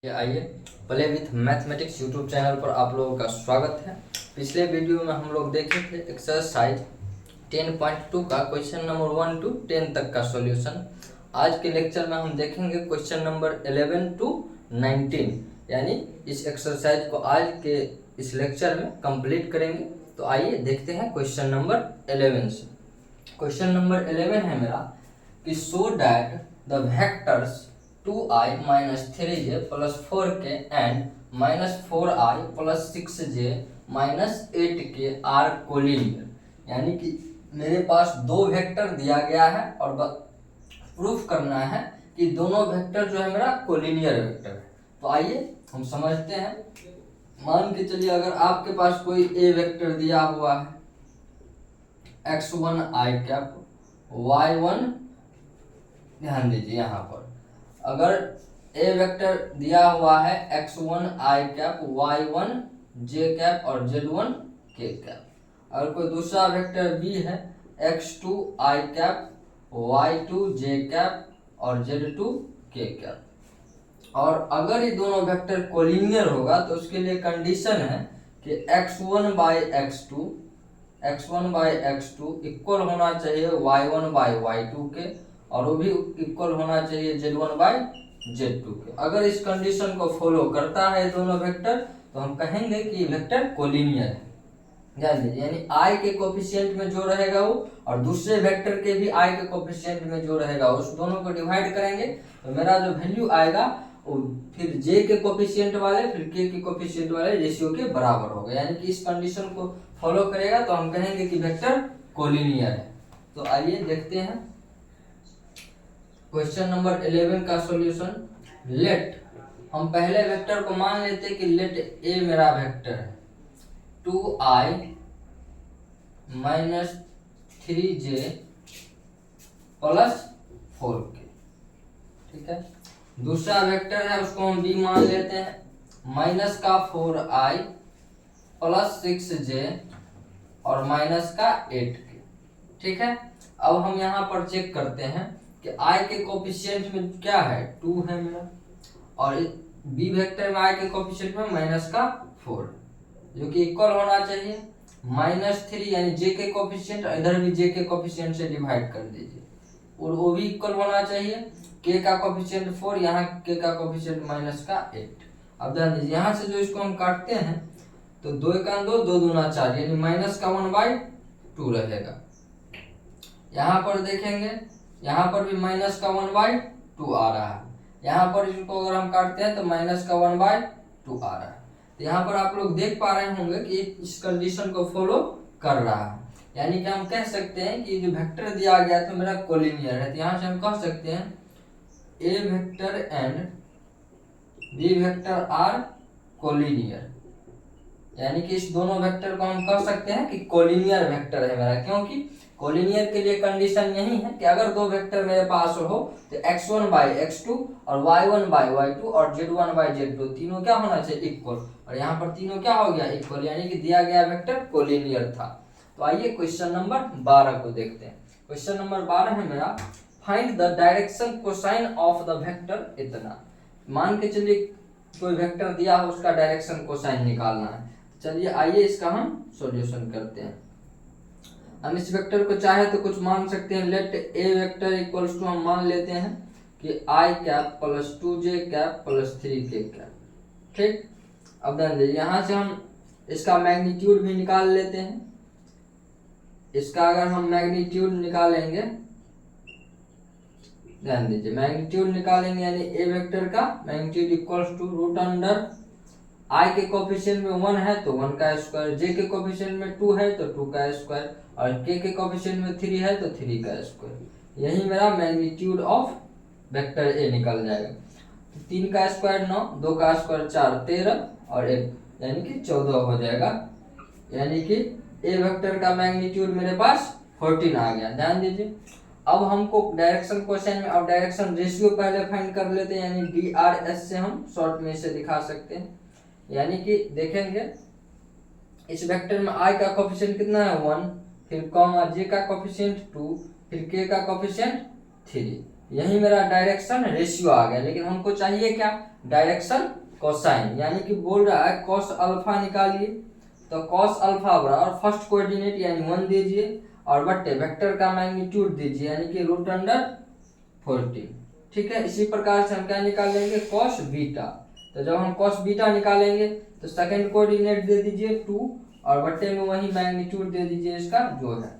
आइए play with mathematics YouTube channel पर आप लोगों का स्वागत है। पिछले वीडियो में हम लोग देखे थे एक्सरसाइज 10.2 का क्वेश्चन नंबर 1 to 10 तक का सॉल्यूशन। आज के लेक्चर में हम देखेंगे क्वेश्चन नंबर 11 to 19, यानी इस एक्सरसाइज को आज के इस लेक्चर में कंप्लीट करेंगे। तो आइए देखते हैं क्वेश्चन नंबर 11 से। क्वेश्चन नंबर 11 है मेरा कि so that the vectors 2i minus 3j plus 4k and minus 4i plus 6j minus 8k are collinear. यानी कि मेरे पास दो वेक्टर दिया गया है और प्रूफ करना है कि दोनों वेक्टर जो है मेरा कोलिनियर वेक्टर है। तो आइए हम समझते हैं। मान के चलिए अगर आपके पास कोई ए वेक्टर दिया हुआ है x1 i कैप y1, ध्यान दीजिए यहाँ पर अगर ए वेक्टर दिया हुआ है x1 i cap y1 j cap और z1 k कैप। अगर कोई दूसरा वेक्टर b है x2 i cap y2 j cap और z2 k कैप। और अगर ये दोनों वेक्टर कोलिनियर होगा तो उसके लिए कंडीशन है कि x1 by x2 इक्वल होना चाहिए y1 by y2 के, और वो भी इक्वल होना चाहिए z1 by z2 के। अगर इस कंडीशन को फॉलो करता है दोनों वेक्टर तो हम कहेंगे कि वेक्टर कोलिनियर है। ध्यान दीजिए, यानी i के कोफिशिएंट में जो रहेगा वो और दूसरे वेक्टर के भी i के कोफिशिएंट में जो रहेगा उस दोनों को डिवाइड करेंगे तो मेरा जो वैल्यू आएगा वो फिर j के कोफिशिएंट वाले फिर k के कोफिशिएंट वाले रेशियो के बराबर होगा। यानी कि इस कंडीशन को फॉलो करेगा तो हम कहेंगे कि वेक्टर कोलिनियर है। तो आइए देखते हैं क्वेश्चन नंबर 11 का सॉल्यूशन। लेट, हम पहले वेक्टर को मान लेते हैं कि लेट ए मेरा वेक्टर है 2i minus 3j plus 4k, ठीक है। दूसरा वेक्टर है उसको हम b मान लेते हैं माइनस का 4i प्लस 6j और माइनस का 8k, ठीक है। अब हम यहाँ पर चेक करते हैं कि i के कोफिशिएंट में क्या है 2 है मेरा, और b वेक्टर में i के कोफिशिएंट में माइनस का 4 जो कि इक्वल होना चाहिए -3, यानी j के कोफिशिएंट इधर भी j के कोफिशिएंट से डिवाइड कर दीजिए और वो भी इक्वल होना चाहिए k का कोफिशिएंट 4, यहाँ k का कोफिशिएंट माइनस का 8। अब ध्यान दीजिए यहाँ से जो इसको हम काटते हैं तो 2 का 2 2 दूना 4, यानी माइनस का 1/2 रहेगा। यहाँ पर देखेंगे यहाँ पर भी माइनस का 1/2 आ रहा है। यहाँ पर इसको अगर हम काटते हैं तो माइनस का 1/2 आ रहा है। तो यहाँ पर आप लोग देख पा रहे होंगे कि इस कंडीशन को फॉलो कर रहा है। यानी कि हम कह सकते हैं कि जो वेक्टर दिया गया था मेरा कोलिनियर है। तो यहाँ से हम कह सकते हैं A vector and B vector are collinear, यानी कि इस दोनों वेक्टर को हम कह सकते हैं कि कोलिनियर वेक्टर है मेरा। क्योंकि कोलिनियर के लिए कंडीशन यही है कि अगर दो वेक्टर मेरे पास हो तो x1 by x2 और y1 by y2 और z1 by z2 तीनों क्या होना चाहिए इक्वल, और यहाँ पर तीनों क्या हो गया इक्वल, यानी कि दिया गया वेक्टर कोलिनियर था। तो आइए क्वेश्चन नंबर 12 को देखते हैं। क्वेश्चन नंबर 12 है मेरा find the direction cosine of the vector इतना। मान के चलिए कोई वेक्टर दिया हो उसका डायरेक्शन कोसाइन निकालना है। चलिए आइए इसका हम सॉल्यूशन करते हैं। हम इस वेक्टर को चाहे तो कुछ मान सकते हैं। Let a vector equals to हम मान लेते हैं कि i cap plus 2j cap plus 3k cap, ठीक। अब ध्यान दीजिए यहाँ से हम इसका मैग्नीट्यूड भी निकाल लेते हैं। इसका अगर हम मैग्नीट्यूड निकालेंगे, ध्यान दीजिए मैग्नीट्यूड निकालेंगे यानी ए वेक्टर का magnitude equals to root under i के कोफिशिएंट में 1 है तो 1 का स्क्वायर, j के कोफिशिएंट में 2 है तो 2 का स्क्वायर और k के कोफिशिएंट में 3 है तो 3 का स्क्वायर। यही मेरा मैग्नीट्यूड ऑफ वेक्टर ए निकल जाएगा। तो 3 का स्क्वायर 9, 2 का स्क्वायर 4 13 और 1 यानी कि 14 हो जाएगा। यानी कि ए वेक्टर का मैग्नीट्यूड मेरे पास 14 आ गया। ध्यान दीजिए अब हमको डायरेक्शन क्वेश्चन में अब डायरेक्शन रेशियो पहले फाइंड कर लेते हैं, यानी DRS से हम शॉर्ट में इसे दिखा सकते हैं। यानी कि देखेंगे इस वेक्टर में i का कोफिशिएंट कितना है 1, फिर कॉमा j का कोफिशिएंट 2, फिर k का कोफिशिएंट 3। यही मेरा डायरेक्शन रेशियो आ गया, लेकिन हमको चाहिए क्या, डायरेक्शन कोसाइन, यानी कि बोल रहा है कॉस अल्फा निकालिए, तो कॉस अल्फा बराबर फर्स्ट कोऑर्डिनेट यानी 1 दीजिए और बट्टे वेक्टर का मैग्नीट्यूड दीजिए यानी कि रूट अंडर 14। ठीक है, इसी प्रकार से हम क्या निकाल लेंगे, कॉस बीटा। तो जब हम कॉस बीटा निकालेंगे तो सेकंड कोऑर्डिनेट दे दीजिए 2 और बट्टे में वही मैग्नीट्यूड दे दीजिए इसका जो है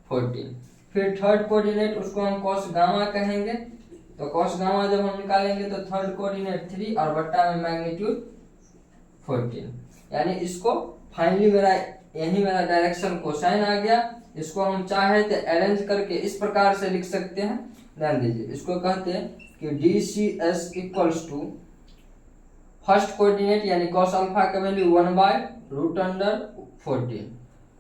14। फिर थर्ड कोऑर्डिनेट उसको हम कॉस गामा कहेंगे, तो कॉस गामा जब हम निकालेंगे तो थर्ड कोऑर्डिनेट 3 और बट्टा में मैग्नीट्यूड 14, यानी इसको फाइनली मेरा यही मेरा डायरेक्शन कोसाइन आ गया। इसको हम चाहे तो अरेंज करके इस प्रकार से लिख सकते हैं, ध्यान दीजिए, इसको कहते हैं कि D C S equals to first coordinate यानी कॉस अल्फा का वैल्यू 1/√14,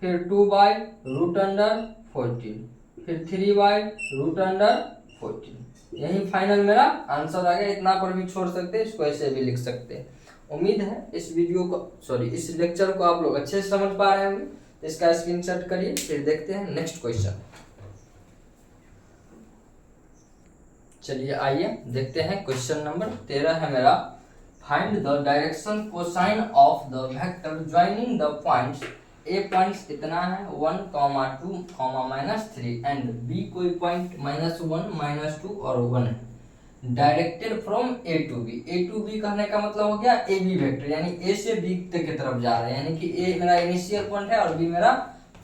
फिर 2/√14, फिर 3/√14। यही फाइनल मेरा आंसर आ गया। इतना पर भी छोड़ सकते हैं, इसको ऐसे भी लिख सकते हैं। उम्मीद है इस वीडियो को इस लेक्चर को आप लोग अच्छे से समझ पा रहे होंगे। इसका स्क्रीनशॉट करिए, फिर देखते हैं नेक्स्ट क्वेश्चन। चलिए आइए देखते हैं, क्वेश्चन नंबर 13 है मेरा, find the direction cosine of the vector joining the points, A points इतना है 1, 2, -3 एंड बी कोई पॉइंट -1, -2 और 1 है, directed from A to B. A to B कहने का मतलब हो गया ए बी वेक्टर, यानी ए से बी की तरफ जा रहे हैं, यानी कि ए मेरा इनिशियल पॉइंट है और बी मेरा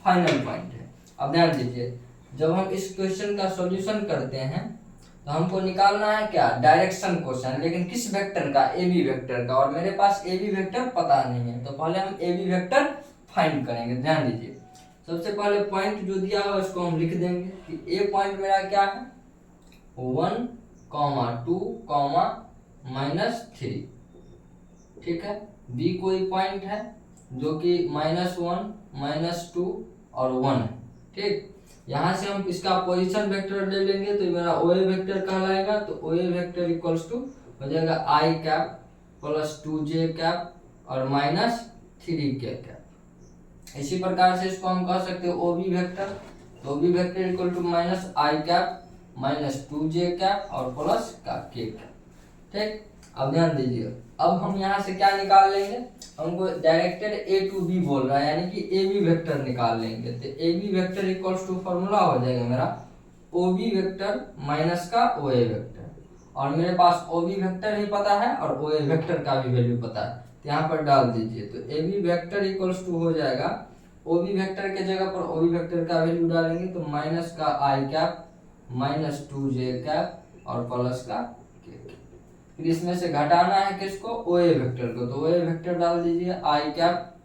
फाइनल पॉइंट है। अब ध्यान दीजिए, जब हम इस क्वेश्चन का सॉल्यूशन करते हैं तो हमको निकालना है क्या, डायरेक्शन क्वेश्चन, लेकिन किस वेक्टर का, ए बी वेक्टर का, और मेरे पास ए बी वेक्टर पता नहीं है, तो पहले हम ए बी वेक्टर फाइंड करेंगे। ध्यान दीजिए, सबसे पहले पॉइंट जो दिया हुआ उसको हम लिख देंगे कि ए पॉइंट मेरा क्या है 1, 2, -3। ठीक है, बी कोई पॉइंट है जो कि -1, -2 और 1 है। ठीक, यहाँ से हम इसका पोजीशन वेक्टर ले लेंगे तो मेरा ओ ए वेक्टर कहलाएगा, तो ओ ए वेक्टर इक्वल्स टू हो जाएगा आई कैप प्लस 2j कैप और -3k कैप। इसी प्रकार से इसको हम कह सकते हैं ओ बी वेक्टर, तो O B vector equal to -i cap -2j cap और प्लस का k कैप। ठीक, अब ध्यान दीजिए, अब हम यहाँ से क्या निकाल लेंगे, हमको डायरेक्टेड ए टू बी बोल रहा है, यानी कि ए बी वेक्टर निकाल लेंगे, तो A B vector equals to formula हो जाएगा मेरा ओ बी वेक्टर माइनस का ओ ए वेक्टर, और मेरे पास ओ बी वेक्टर ही पता है और ओ ए वेक्टर का भी वैल्यू पता है, तो यहाँ पर डाल दीजिए, तो A B vector equals to हो जाएगा, ओ बी वेक्टर के जगह पर ओ बी वेक्टर का वैल्यू डालेंगे तो माइनस का आई कैप -2j कैप और प्लस का k। फिर इसमें से घटाना है किसको, ओ ए वेक्टर को, तो ओ ए वेक्टर डाल दीजिए आई कैप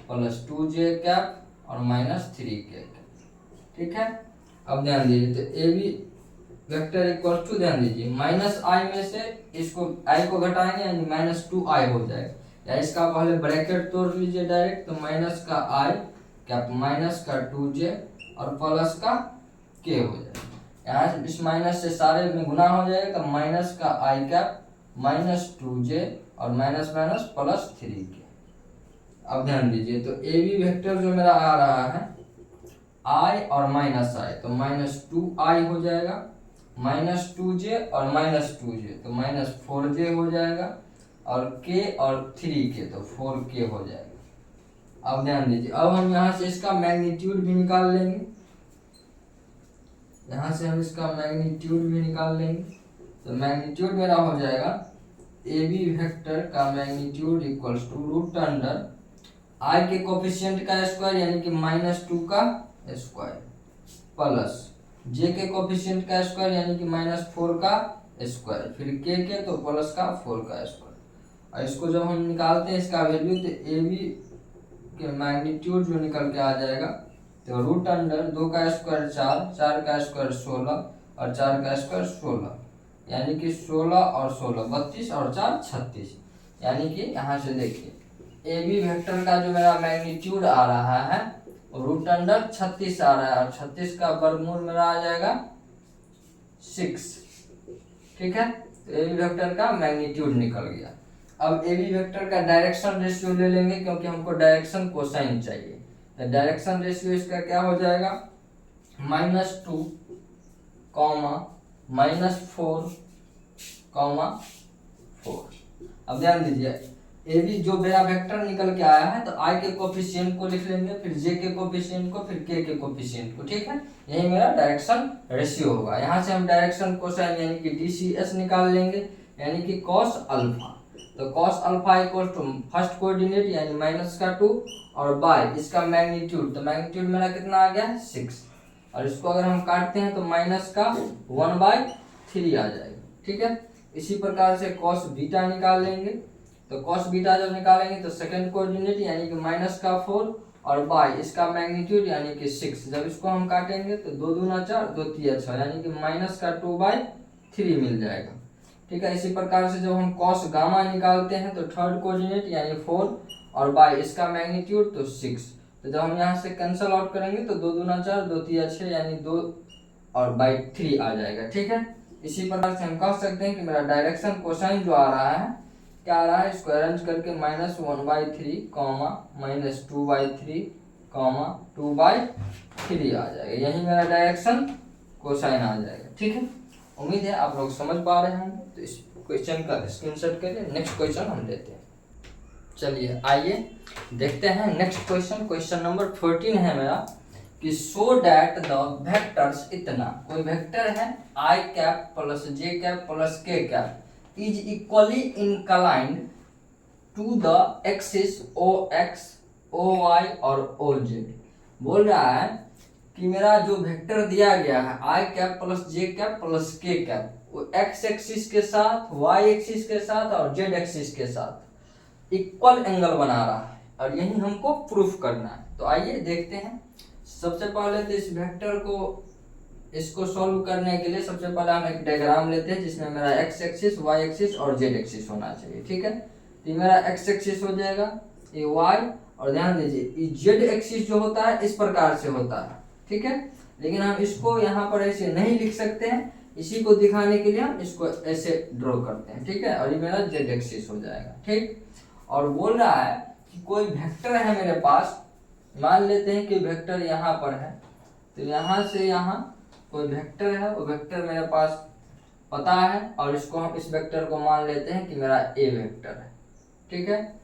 +2j कैप और -3k कैप। ठीक है, अब ध्यान दीजिए, तो A B vector equal to, ध्यान दीजिए, -i में से इसको i को घटाएंगे यानी -2i हो जाएगा, या इसका पहले ब्रैकेट तोड़ लीजिए डायरेक्ट, तो माइनस का i कैप माइनस का 2j और प्लस का k हो जाएगा। यहाँ इस माइनस से सारे में गुना हो जाएगा, तो माइनस का i कैप -2j और माइनस +3k। अब ध्यान दीजिए, तो ए बी वेक्टर जो मेरा आ रहा है i और -i, तो -2i हो जाएगा, -2j और -2j तो -4j हो जाएगा, और k और 3k तो 4k हो जाएगा। अब ध्यान दीजिए, अब हम यहाँ से इसका मैग्नीट्यूड भी निकाल लेंगे, यहाँ से हम इसका मैग्नीट्यूड भी निकाल लेंगे, तो मैग्नीट्यूड मेरा हो जाएगा ए बी वेक्टर का magnitude equals to root under i के कोफिशिएंट का स्क्वायर यानी कि -2 का स्क्वायर प्लस j के कोफिशिएंट का स्क्वायर यानी कि -4 का स्क्वायर, फिर k के तो प्लस का 4 का स्क्वायर। और इसको जब हम निकालते हैं इसका वैल्यू, तो ए बी के मैग्नीट्यूड जो निकल के आ जाएगा, तो रूट अंडर 2 का स्क्वायर 4, 4 का स्क्वायर 16 और 4 का स्क्वायर 16, यानी कि 16 और 16 32 और 4 36, यानी कि यहाँ से देखिए ए बी वेक्टर का जो मेरा मैग्नीट्यूड आ रहा है रूट अंडर 36 आ रहा है, और 36 का वर्गमूल मेरा आ जाएगा 6। ठीक है, तो ए बी वेक्टर का मैग्नीट्यूड निकल गया। अब ए बी वेक्टर का डायरेक्शन रेशियो ले लेंगे, क्योंकि हमको डायरेक्शन कोसाइन चाहिए, तो डायरेक्शन रेशियो इसका क्या हो जाएगा -2, -4, 4। अब ध्यान दीजिए, ए बी जो मेरा वेक्टर निकल के आया है, तो आई के कोफिशिएंट को लिख लेंगे, फिर जे के कोफिशिएंट को, फिर के कोफिशिएंट को, ठीक है। यही मेरा डायरेक्शन रेशियो होगा। यहाँ से हम डायरेक्शन कोसाइन यानी कि DCS निकाल लेंगे, यानी कि कॉस अल्फा। तो cos alpha equal to first coordinate यानी -2 और बाय इसका मैग्नीट्यूड, तो मैग्नीट्यूड मेरा कितना आ गया है 6, और इसको अगर हम काटते हैं तो -1/3 आ जाएगा, ठीक है। इसी प्रकार से कॉस बीटा निकाल लेंगे, तो कॉस बीटा जब निकालेंगे तो सेकंड कोऑर्डिनेट यानी कि -4 और बाय इसका मैग्नीट्यूड यानी कि 6, जब इसको हम काटेंगे तो 2 दूना 4, 2 तिया 6 यानी कि -2/3 मिल जाएगा, ठीक है। इसी प्रकार से जब हम कॉस गामा निकालते हैं तो थर्ड कोऑर्डिनेट यानी 4 और बाय इसका मैग्नीट्यूड तो 6, तो जब हम यहाँ से कैंसिल आउट करेंगे तो 2 दूना 4, 2 तिया 6 यानी 2 और बाई 3 आ जाएगा, ठीक है। इसी प्रकार से हम कह सकते हैं कि मेरा डायरेक्शन कोसाइन जो आ रहा है, क्या आ रहा है, इसको अरेंज करके -1/3, -2/3, 2/3 आ जाएगा। यही मेरा डायरेक्शन कोसाइन आ जाएगा, ठीक है। उम्मीद है आप लोग समझ पा रहे होंगे। तो इस क्वेश्चन का स्क्रीनशॉट करिए। नेक्स्ट क्वेश्चन हम लेते हैं। चलिए आइए देखते हैं नेक्स्ट क्वेश्चन। क्वेश्चन नंबर 14 है मेरा कि सो डैट द वेक्टर्स, इतना कोई वेक्टर है i cap plus j cap plus k cap is equally inclined to the axis ox, oy और oz। बोल रहा है कि मेरा जो वेक्टर दिया गया है i cap plus j cap plus k cap, वो x एक्सिस के साथ, y एक्सिस के साथ और z एक्सिस के साथ इक्वल एंगल बना रहा है, और यही हमको प्रूफ करना है। तो आइए देखते हैं। सबसे पहले तो इस वेक्टर को, इसको सॉल्व करने के लिए सबसे पहले हम एक डायग्राम लेते हैं जिसमें मेरा x एक्सिस, y एक्सिस और z एक्सिस होना चाहिए, ठीक है। तो मेरा x एक्सिस हो जाएगा, ये y, और ध्यान दीजिए z एक्सिस जो होता है इस प्रकार से होता है, ठीक है। लेकिन हम इसको यहाँ पर ऐसे नहीं लिख सकते हैं, इसी को दिखाने के लिए हम इसको ऐसे ड्रॉ करते हैं, ठीक है। और ये मेरा z एक्सिस हो जाएगा, ठीक। और बोल रहा है कि कोई वेक्टर है मेरे पास, मान लेते हैं कि वेक्टर यहाँ पर है, तो यहाँ से यहाँ कोई वेक्टर है, वो वेक्टर मेरे पास पता है, और इसको हम इस वेक्टर को मान लेते हैं कि मेरा ए वेक्टर है, ठीक है।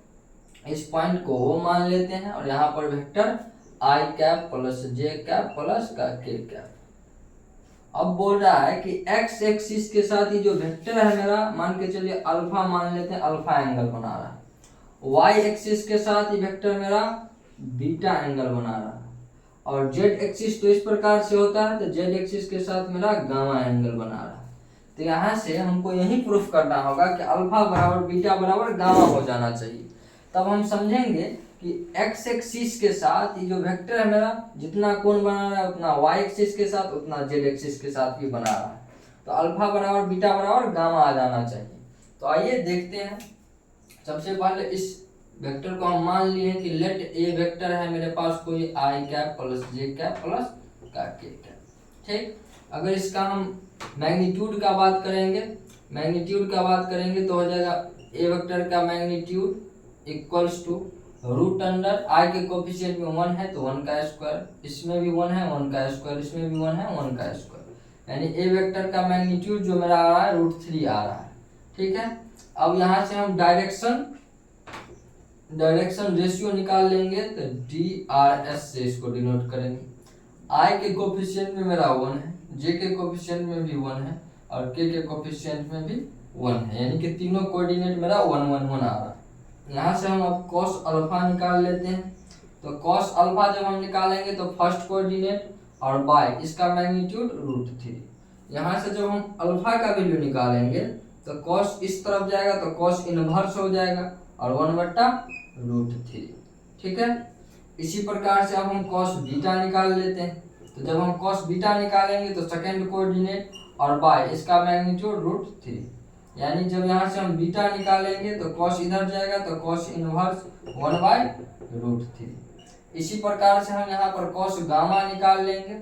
इस पॉइंट को वो मान लेते हैं, और यहाँ पर वेक्टर आई कैप प्लस जे कैप प्लस का के कैप। अब बोल रहा है कि एक्स एक्सिस के साथ ही जो वेक्टर है मेरा, मान के चलिए अल्फा मान लेते हैं, अल्फा एंगल बना रहा है। वाई एक्सिस के साथ ही वेक्टर मेरा बीटा एंगल बना रहा है, और जेड एक्सिस तो इस प्रकार से होता है, तो जेड एक्सिस के साथ मेरा गामा एंगल बना रहा है। तो यहाँ से हमको यही प्रूफ करना होगा कि अल्फा बराबर बीटा बराबर गामा हो जाना चाहिए। तब हम समझेंगे कि एक्स एक्सिस के साथ ये जो वेक्टर है मेरा, जितना कोण बना रहा है उतना वाई एक्सिस के साथ, उतना जेड एक्सिस के साथ भी बना रहा है। तो अल्फा बराबर बीटा बराबर गामा आ जाना चाहिए। तो आइए देखते हैं। सबसे पहले इस वेक्टर को हम मान लिए कि लेट ए वेक्टर है मेरे पास कोई आई कैप प्लस जे कैप प्लस का के कैप, ठीक। अगर इसका हम मैग्नीट्यूड का बात करेंगे, तो हो जाएगा ए वेक्टर का magnitude equals to root under I के कोफिशिएंट में 1 है तो 1 का स्क्वायर, इसमें भी 1 है 1 का स्क्वायर, इसमें भी 1 है 1 का स्क्वायर, यानी ए वेक्टर का मैग्नीट्यूड जो मेरा आ रहा है √3 आ रहा है, ठीक है। अब यहाँ से हम डायरेक्शन रेशियो निकाल लेंगे, तो DRS से इसको डिनोट करेंगे। I के कोफिशिएंट में मेरा 1 है, J के कोफिशिएंट में भी 1 है, और K के कोफिशिएंट में भी 1 है, यानी कि तीनों कोऑर्डिनेट मेरा 1 1 1 आ रहा है। यहाँ से हम अब cos अल्फा निकाल लेते हैं। तो cos अल्फा जब हम निकालेंगे तो फर्स्ट कोऑर्डिनेट और बाय इसका मैग्नीट्यूड √3। यहाँ से जब हम अल्फा का वैल्यू निकालेंगे तो cos इस तरफ जाएगा तो cos इनवर्स हो जाएगा और 1/√3, ठीक है। इसी प्रकार से अब हम cos बीटा निकाल लेते हैं। तो जब हम cos बीटा निकालेंगे तो सेकंड कोऑर्डिनेट और बाय इसका मैग्नीट्यूड √3, यानी जब यहाँ से हम बीटा निकालेंगे तो cos इधर जाएगा तो cos इनवर्स 1/√3। इसी प्रकार से हम यहाँ पर cos गामा निकाल लेंगे,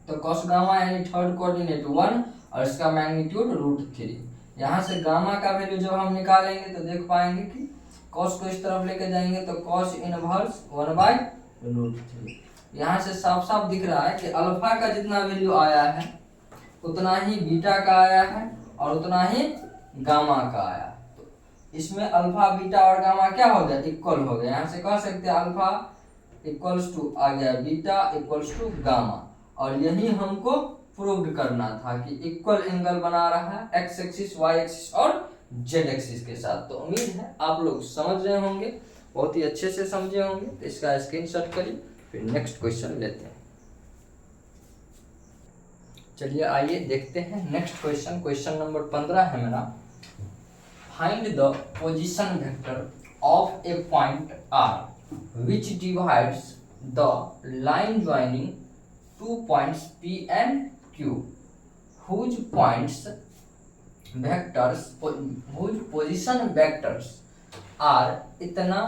तो cos गामा यानी थर्ड कोऑर्डिनेट 1 और इसका मैग्नीट्यूड √3। यहाँ से गामा का वैल्यू जब हम निकालेंगे तो देख पाएंगे कि cos को इस तरफ लेके जाएंगे तो cos इनवर्स 1/√3। यहाँ से साफ साफ दिख रहा है कि अल्फा का जितना वैल्यू आया है उतना ही बीटा का आया है और उतना ही गामा का आया। तो इसमें अल्फा बीटा और गामा क्या हो गया, इक्वल हो गया। यहाँ से कह सकते हैं अल्फा इक्वल्स टू आ गया बीटा इक्वल्स टू गामा, और यही हमको प्रूव करना था कि इक्वल एंगल बना रहा है एक्स एक्सिस वाई एक्सिस और जेड एक्सिस के साथ। तो उम्मीद है आप लोग समझ रहे होंगे, बहुत ही अच्छे से समझे होंगे। तो इसका स्क्रीनशॉट करिए, फिर नेक्स्ट क्वेश्चन लेते हैं। चलिए आइए देखते हैं नेक्स्ट क्वेश्चन। क्वेश्चन नंबर 15 है मेरा, find the position vector of a point R which divides the line joining two points P and Q whose position vectors are इतना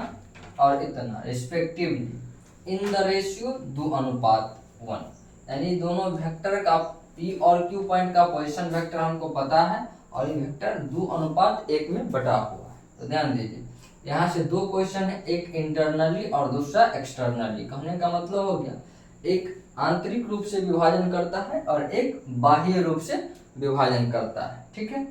और इतना रिस्पेक्टिवली इन द रेशियो 2:1। यानी दोनों वेक्टर का P और Q point का पोजीशन वेक्टर हमको पता है और ये वेक्टर 2:1 में बटा हुआ है। तो ध्यान दीजिए, यहाँ से दो क्वेश्चन है, एक इंटरनली और दूसरा एक्सटर्नली। कहने का मतलब हो गया एक आंतरिक रूप से विभाजन करता है और एक बाह्य रूप से विभाजन करता है। ठीक है,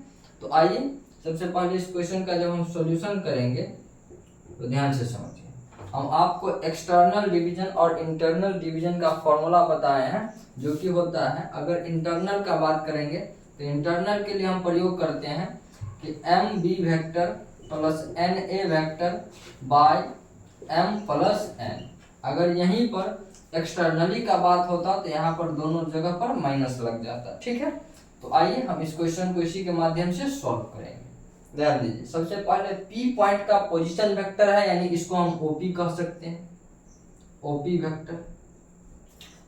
तो आइए सबसे पहले इस क्वेश्चन का जब हम सॉल्यूशन करेंगे तो ध्यान से समझिए। हम आपको एक्सटर्नल डिवीजन और इंटरनल डिवीजन का फॉर्मूला बताए हैं, जो कि होता है, अगर इंटरनल का बात करेंगे तो इंटरनल के लिए हम प्रयोग करते हैं कि m B vector plus n A vector by m plus n. अगर यहीं पर एक्सटर्नली का बात होता तो यहाँ पर दोनों जगह पर माइनस लग जाता। ठीक है, तो आइए हम इस क्वेश्चन को इसी के माध्यम से सॉल्व करेंगे। ध्यान दीजिए, सबसे पहले P पॉइंट का पोजीशन वेक्टर है, यानी इसको हम OP कह सकते हैं, OP वेक्टर।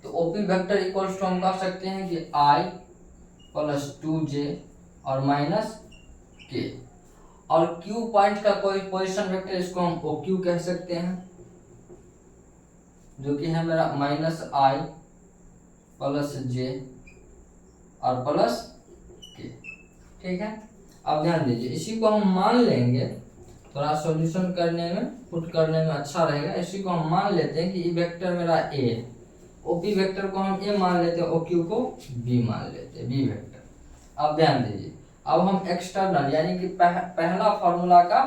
तो OP वेक्टर इक्वल्स टू हम कह सकते हैं कि I प्लस 2j और माइनस k। और Q पॉइंट का कोई पोजीशन वेक्टर, इसको हम OQ कह सकते हैं, जो कि है मेरा माइनस I प्लस j और प्लस k। ठीक है, अब ध्यान दीजिए, इसी को हम मान लेंगे, थोड़ा सॉल्यूशन करने में पुट करने में अच्छा रहेगा। इसी को हम मान लेते हैं कि ये वेक्टर मेरा A है, OP वेक्टर को हम A मान लेते हैं, OQ को B मान लेते हैं, B वेक्टर। अब ध्यान दीजिए, अब हम एक्सटर्नल यानी कि पहला फॉर्मूला का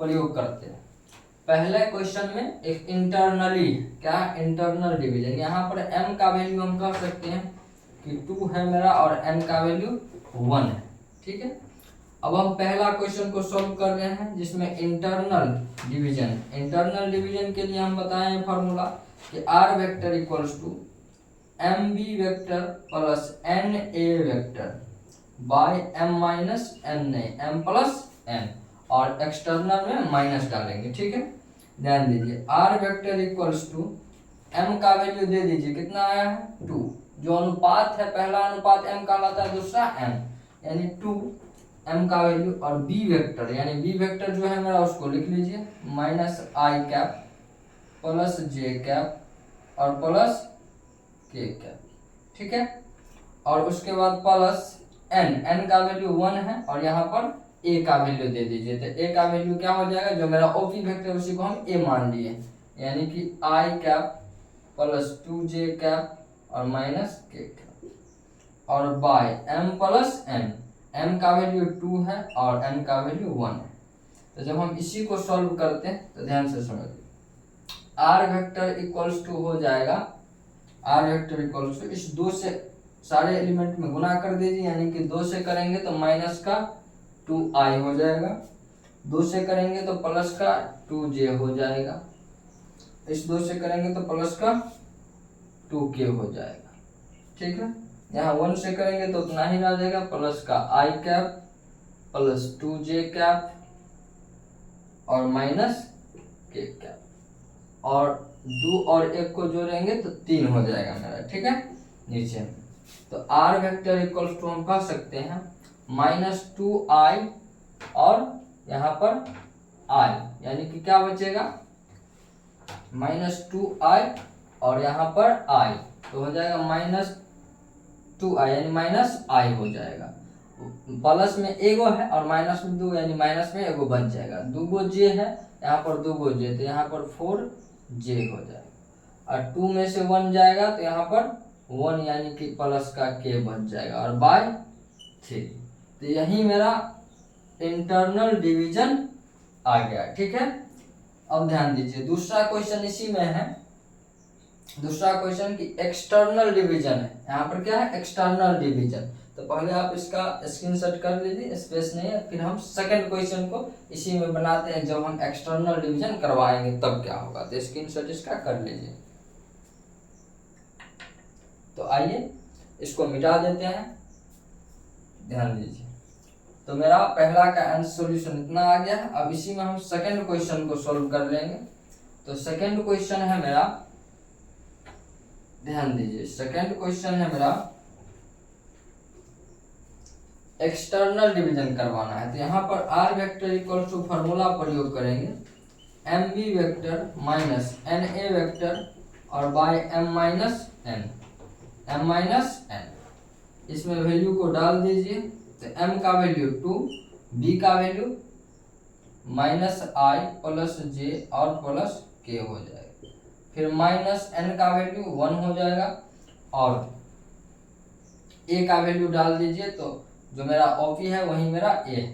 प्रयोग करते हैं। पहले क्वेश्चन में एक इंटरनली क्या, इंटरनल डिवीजन, यहाँ पर m का वैल्यू हम कह सकते हैं कि 2 है मेरा और n का वैल्यू 1 है। ठीक है, अब हम पहला क्वेश्चन को सॉल्व कर रहे हैं, जिसमें इंटरनल डिवीजन के लिए हम बताएं फॉर्मूला कि r vector equals to m B vector plus n A vector by m minus N a, m plus n, और एक्सटर्नल में माइनस डालेंगे। ठीक है, ध्यान दीजिए, r vector equals to m का वैल्यू दे दीजिए, कितना आया है 2। जो अनुपात है, पहला अनुपात m कहलाता है, दूसरा m, यानी 2 m का वैल्यू, और b वेक्टर यानी b वेक्टर जो है मेरा उसको लिख लीजिए minus i cap plus j cap और प्लस k कैप। ठीक है, और उसके बाद प्लस n का वैल्यू 1 है और यहाँ पर a का वैल्यू दे दीजिए। तो a का वैल्यू क्या हो जाएगा, जो मेरा OP वेक्टर उसी को हम a मान लिए, यानी कि i cap plus 2j cap और माइनस k कैप, और by m plus n, m का वैल्यू 2 है और n का वैल्यू 1 है। तो जब हम इसी को सॉल्व करते हैं तो ध्यान से समझिए, r वेक्टर इक्वल्स टू हो जाएगा, r वेक्टर इक्वल्स टू इस 2 से सारे एलिमेंट में गुना कर दीजिए, यानी कि 2 से करेंगे तो माइनस का 2i हो जाएगा, 2 से करेंगे तो प्लस का 2j हो जाएगा, इस 2 से करेंगे तो प्लस का 2k हो जाएगा। ठीक है, यहाँ 1 से करेंगे तो उतना ही रह जाएगा, प्लस का i cap plus 2j cap और माइनस k कैप, और 2 और 1 को जोड़ेंगे तो 3 हो जाएगा मेरा। ठीक है, नीचे तो r वेक्टर इक्वल्स टू हम कह सकते हैं माइनस 2i और यहाँ पर i, यानी कि क्या बचेगा माइनस 2i और यहाँ पर i, तो हो जाएगा माइनस 2i यानी माइनस i हो जाएगा। प्लस में एगो है और माइनस में 2 यानी माइनस में एगो बच जाएगा, 2 गो j है, यहाँ पर 2 गो j, तो यहाँ पर 4j हो जाएगा, और 2 में से 1 जाएगा तो यहाँ पर 1 यानी कि प्लस का k बच जाएगा और बाय 3। तो यही मेरा इंटरनल डिवीजन आ गया। ठीक है, अब ध्यान दीजिए दूसरा क्वेश्चन इसी में है। दूसरा क्वेश्चन की एक्सटर्नल डिवीजन है। यहाँ पर क्या है, एक्सटर्नल डिवीजन। तो पहले आप इसका स्क्रीनशॉट कर लीजिए, स्पेस नहीं है। फिर हम सेकंड क्वेश्चन को इसी में बनाते हैं, जब हम एक्सटर्नल डिवीजन करवाएंगे तब क्या होगा। तो स्क्रीनशॉट इसका कर लीजिए। तो आइए इसको मिटा देते हैं, ध्यान दीजिए। तो मेरा पहला का आंसर सॉल्यूशन इतना आ गया है। अब इसी में हम सेकंड क्वेश्चन को सॉल्व कर लेंगे। तो सेकंड क्वेश्चन है मेरा, ध्यान दीजिए, सेकंड क्वेश्चन है मेरा एक्सटर्नल डिवीजन करवाना है। तो यहाँ पर R vector equal to formula प्रयोग करेंगे, M B vector minus N A vector और by M minus N, M minus N. इसमें वैल्यू को डाल दीजिए। तो m का वैल्यू 2, b का वैल्यू माइनस आई प्लस जे और प्लस के हो जाएगा। फिर माइनस n का वैल्यू 1 हो जाएगा और a का वैल्यू डाल दीजिए। तो जो मेरा OP है वही मेरा a है।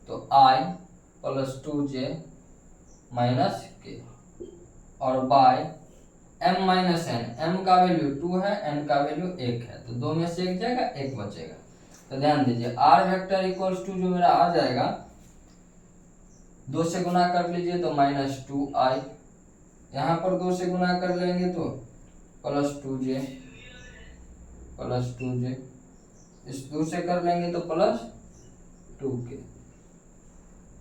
तो i plus 2j minus k और by m minus n, m का वैल्यू 2 है, n का वैल्यू 1 है। तो 2 में से 1 जाएगा, 1 बचेगा। तो ध्यान दीजिए r वेक्टर इक्वल्स टू जो मेरा आ जाएगा 2 से गुना कर लीजिए तो माइनस 2i, यहाँ पर 2 से गुना कर लेंगे तो प्लस 2j, प्लस 2j, इस 2 से कर लेंगे तो प्लस 2k।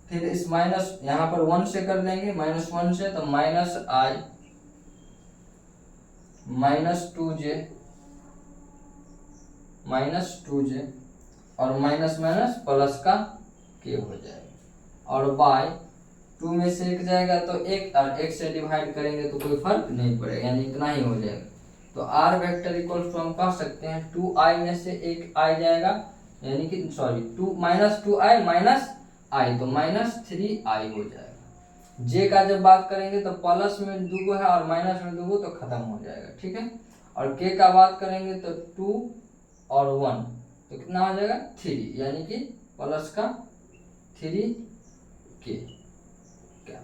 फिर इस माइनस यहाँ पर 1 से कर लेंगे, माइनस 1 से तो minus i minus 2j, minus 2j और माइनस माइनस प्लस का k हो जाएगा और बाय 2 में से 1 जाएगा तो 1 और 1 से डिवाइड करेंगे तो कोई फर्क नहीं पड़ेगा, यानी इतना ही हो जाएगा। तो r वेक्टर इक्वल टू हम कह सकते हैं 2i में से 1 i जाएगा, यानी कि sorry 2 minus 2i minus i, तो माइनस 3i हो जाएगा। j का जब बात करेंगे तो प्लस में 2 है और माइनस में 2 तो खत्म हो जाएगा। ठीक है, और k का बात करेंगे तो 2 और 1 तो कितना हो जाएगा 3, यानी कि प्लस का 3k। क्या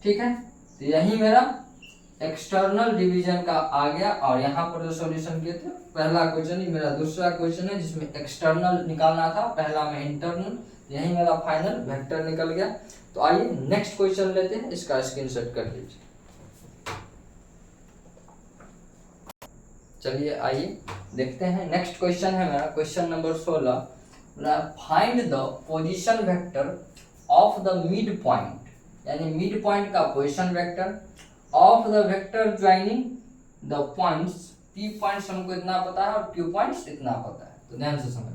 ठीक है, तो यही मेरा एक्सटर्नल डिवीजन का आ गया। और यहाँ पर जो सॉल्यूशन किए थे पहला क्वेश्चन ही मेरा दूसरा क्वेश्चन है जिसमें एक्सटर्नल निकालना था, पहला में इंटरनल। यही मेरा फाइनल वेक्टर निकल गया। तो आइए नेक्स्ट क्वेश्चन लेते हैं, इसका स्क्रीनशॉट कर लीजिए। चलिए आइए देखते हैं। नेक्स्ट क्वेश्चन है मेरा question number 16, find the position vector of the mid point, यानी मिड पॉइंट का position vector of the vector joining the points. P points हमको इतना पता है और क्यू पॉइंट्स इतना पता है। तो ध्यान से समझ,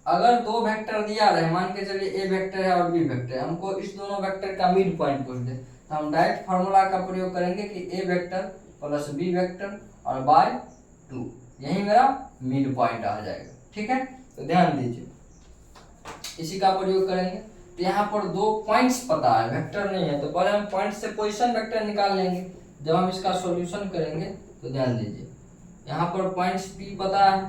अगर दो वेक्टर दिया रहे, मान के चलिए ए वेक्टर है और बी वेक्टर है, हमको इस दोनों वेक्टर का मिड पॉइंट पूछ दे, तो हम डायरेक्ट फार्मूला का प्रयोग करेंगे कि ए वेक्टर प्लस बी वेक्टर और बाय 2, यही मेरा मिड पॉइंट आ जाएगा। ठीक है, तो ध्यान दीजिए इसी का प्रयोग करेंगे। तो यहाँ पर 2 पॉइंट्स पता है, वेक्टर नहीं है, तो पहले हम पॉइंट से पोजीशन वेक्टर निकाल लेंगे जब हम इसका सॉल्यूशन करेंगे। तो ध्यान दीजिए यहाँ पर पॉइंट्स P पता है,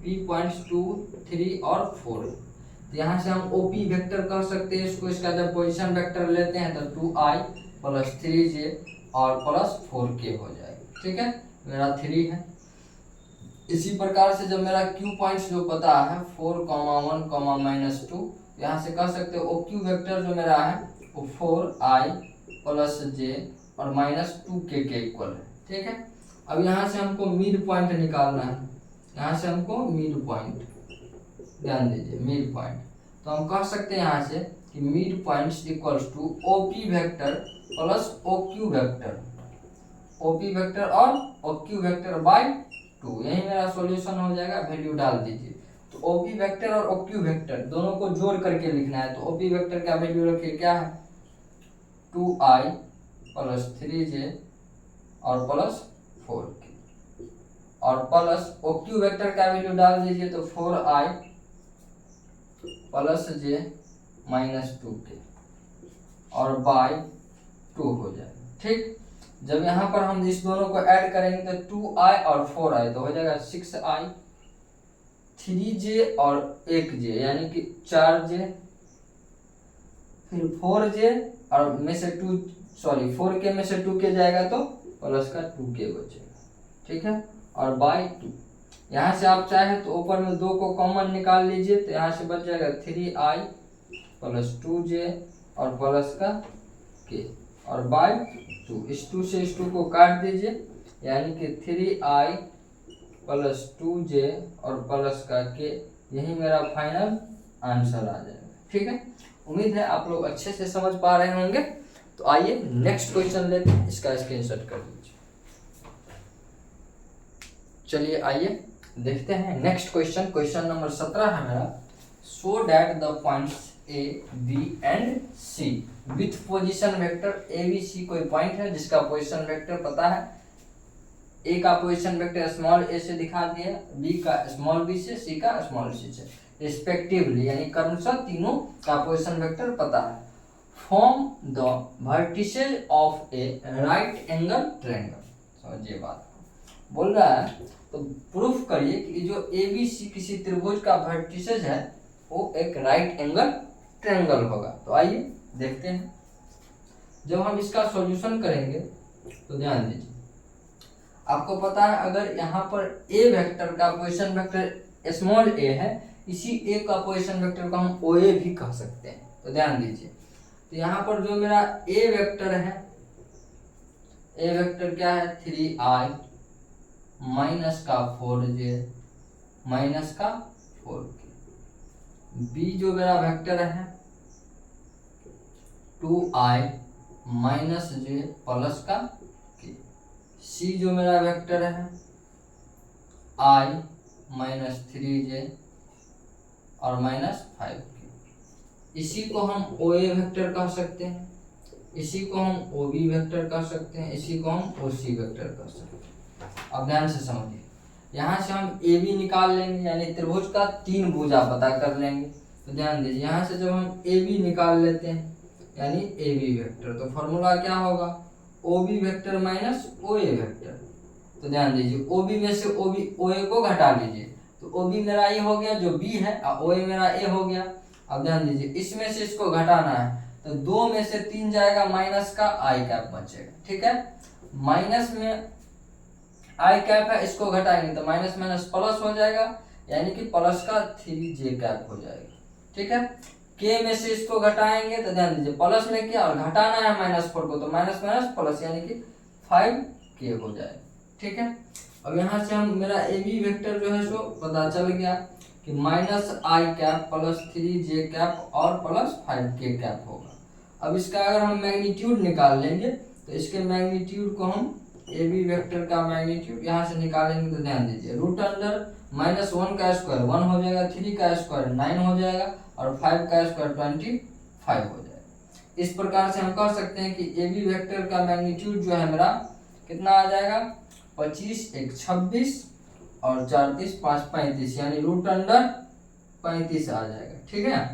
P पॉइंट्स 2, 3 और 4। तो यहाँ से हम OP वेक्टर कह सकते हैं इसको। इसका जब पोजीशन वेक्टर लेते हैं तो 2i प्लस 3j और प्लस 4k हो जाएगा। ठीक है, मेरा 3 है। इसी प्रकार से जब मेरा Q पॉइंट्स जो पता है 4, 1, -2, यहाँ से कह सकते हो OQ वेक्टर जो मेरा है वो 4i प्लस j और -2k के इक्वल है। ठीक है, अब यहाँ से हमको मिड पॉइंट निकालना है। यहाँ से हमको मिड पॉइंट, ध्यान दीजिए मिड पॉइंट, तो हम कह सकते हैं यहाँ से कि mid points equals to OP vector plus OQ vector, OP vector और OQ वेक्टर बाय 2, यही मेरा सॉल्यूशन हो जाएगा। वैल्यू डाल दीजिए। तो OP वेक्टर और OQ वेक्टर दोनों को जोड़ करके लिखना है। तो OP वेक्टर का वैल्यू रखिए क्या है 2i प्लस 3j और प्लस 4k और प्लस OQ वेक्टर का वैल्यू डाल दीजिए तो 4i प्लस j -2k और बाय 2 हो जाएगा। ठीक, जब यहाँ पर हम इस दोनों को ऐड करेंगे तो 2i और 4i तो हो जाएगा 6i, 3j और 1j यानी कि 4j, फिर 4j और में से 4k में से 2k जाएगा तो प्लस का 2k बचेगा, ठीक है। और बाई 2 यहाँ से आप चाहे तो ऊपर में 2 को कॉमन निकाल लीजिए तो यहाँ से बच जाएगा 3i प्लस 2j और प्लस का k और बाई 2, इस 2 से इस 2 को काट दीजिए यानी कि 3i प्लस 2j और प्लस का k, यही मेरा फाइनल आंसर आ जाएगा, ठीक है। उम्मीद है आप लोग अच्छे से समझ पा रहे होंगे। तो आइए नेक्स्ट क्वेश्चन लेते हैं, इसका स्क्रीनशॉट कर लीजिए। चलिए आइए देखते हैं नेक्स्ट क्वेश्चन। क्वेश्चन नंबर 17 है मेरा, so that the points A B and C with position vector A B C, कोई पॉइंट है जिसका पोजीशन वेक्टर पता है, ए का पोजीशन वेक्टर स्मॉल ए से दिखा दिया, बी का स्मॉल बी से, सी का स्मॉल सी से रिस्पेक्टिवली, यानी क्रमशः तीनों का पोजीशन वेक्टर पता है। Form the vertices of A right angle triangle, समझिए बात बोल रहा है, तो प्रूफ करिए कि जो ए बी सी किसी त्रिभुज का वर्टिसेज है वो एक राइट एंगल ट्रायंगल होगा। तो आइए देखते हैं। जब हम इसका सॉल्यूशन करेंगे तो ध्यान दीजिए, आपको पता है अगर यहाँ पर ए वेक्टर का पोजीशन वेक्टर स्मॉल ए है, इसी ए का पोजीशन वेक्टर को हम ओ ए भी कह सकते हैं। तो ध्यान दीजिए, तो यहाँ पर जो मेरा ए वेक्टर है, ए वेक्टर क्या है 3i माइनस का 4j माइनस का 4k, बी जो मेरा वेक्टर है 2i माइनस j प्लस का k, सी जो मेरा वेक्टर है i माइनस 3j और माइनस 5k। इसी को हम ओ ए वेक्टर कह सकते हैं, इसी को हम ओ बी वेक्टर कह सकते हैं, इसी को हम ओ सी वेक्टर कह सकते हैं। अब ध्यान से समझिए, यहाँ से हम ए बी निकाल लेंगे यानी त्रिभुज का 3 भुजा पता कर लेंगे। तो ध्यान दीजिए, यहाँ से जब हम ए बी निकाल लेते हैं यानी ए बी वेक्टर, तो फॉर्मूला क्या होगा ओ बी वेक्टर माइनस ओ ए वेक्टर। तो ध्यान दीजिए, ओ बी में से ओ ए को घटा लीजिए, तो ओ बी मेरा ए हो गया जो बी है और ओ ए मेरा ए हो गया। अब ध्यान दीजिए, इसमें से इसको घटाना है तो 2 में से 3 जाएगा, माइनस का आई कैप बचेगा, ठीक है। माइनस में आई कैप है, इसको घटाएंगे तो माइनस माइनस प्लस हो जाएगा यानी कि प्लस का 3j कैप हो जाएगा, ठीक है। के में से इसको घटाएंगे तो ध्यान दीजिए प्लस में क्या और घटाना है -4 को, तो माइनस माइनस प्लस यानी कि 5k हो जाएगा, ठीक है। अब यहाँ से हम मेरा ए बी वेक्टर जो है सो पता चल गया कि माइनस आई कैप प्लस 3j कैप और प्लस 5k कैप होगा। अब इसका अगर हम मैग्नीट्यूड निकाल लेंगे तो इसके मैग्नीट्यूड को हम ए बी वेक्टर का मैग्नीट्यूड यहाँ से निकालेंगे तो ध्यान दीजिए रूट अंडर -1 का स्क्वायर 1 हो जाएगा, 3 का स्क्वायर 9 हो जाएगा और 5 का स्क्वायर 25 हो जाएगा। इस प्रकार से हम कह सकते हैं कि ए बी वेक्टर का मैग्नीट्यूड जो है मेरा कितना आ जाएगा 25 1 26 और 4 3 5 35 यानी रूट अंडर 35 आ जाएगा, ठीक है।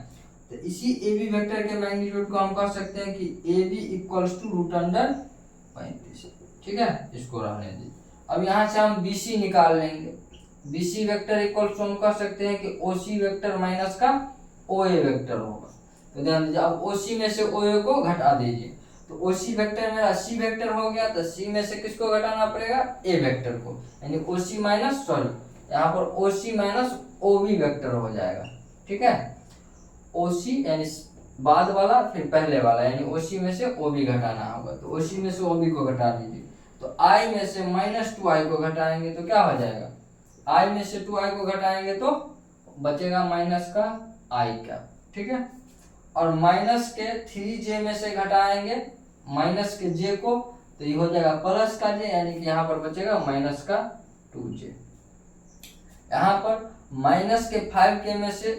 तो इसी ए बी वेक्टर के मैग्नीट्यूड को हम कह सकते हैं कि A B equals to root under 35, ठीक है। इसको रहने दीजिए। अब यहाँ से हम बी सी निकाल लेंगे, B C vector equals to हम कह सकते हैं कि ओ सी वेक्टर माइनस का ओ ए वेक्टर होगा। तो ध्यान दीजिए, अब ओ सी में से ओ ए को घटा दीजिए तो ओ सी वेक्टर मेरा सी वेक्टर हो गया, तो सी में से किसको घटाना पड़ेगा ए वेक्टर को, यानी ओ सी माइनस यहाँ पर ओ सी माइनस ओ बी वेक्टर हो जाएगा, ठीक है। ओ सी यानी बाद वाला फिर पहले वाला यानी ओ सी में से ओ बी घटाना होगा, तो ओ सी में से ओ बी को घटा दीजिए तो आई में से -2i को घटाएंगे तो क्या हो जाएगा, आई में से 2i को घटाएंगे तो बचेगा माइनस का आई कैप, ठीक है। और माइनस के 3j में से घटाएंगे माइनस के j को तो ये हो जाएगा प्लस का j यानी कि यहाँ पर बचेगा माइनस का 2j। यहाँ पर माइनस के 5k में से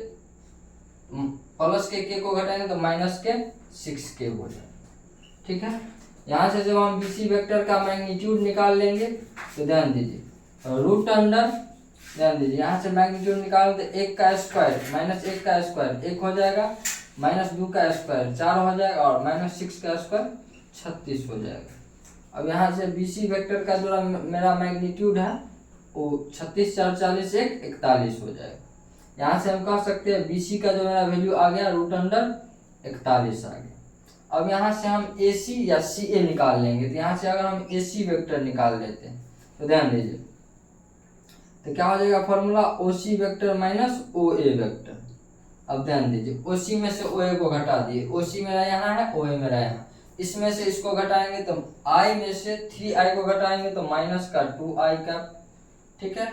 प्लस के k को घटाएंगे तो माइनस के 6k हो जाएगा, ठीक है। यहाँ से जब हम बी सी वेक्टर का मैग्नीट्यूड निकाल लेंगे तो ध्यान दीजिए रूट अंडर, ध्यान दीजिए यहाँ से मैग्नीट्यूड निकाल तो 1 का स्क्वायर -1 का स्क्वायर 1 हो जाएगा, -2 का स्क्वायर 4 हो जाएगा और -6 का स्क्वायर 36 हो जाएगा। अब यहाँ से BC वेक्टर का जो मेरा मैग्नीट्यूड है वो 36 4 40 1 41 हो जाएगा। यहाँ से हम कह सकते हैं BC का जो मेरा वैल्यू आ गया √41 आ गया। अब यहाँ से हम AC या CA निकाल लेंगे। तो यहाँ से अगर हम AC वेक्टर निकाल लेते हैं तो ध्यान दीजिए, तो क्या हो जाएगा formula OC vector minus OA vector. अब ध्यान दीजिए, OC में से OA को घटा दिए, OC मेरा यहाँ है, OA मेरा यहाँ, इसमें से इसको घटाएंगे तो I में से 3I को घटाएंगे तो माइनस का 2I का, ठीक है।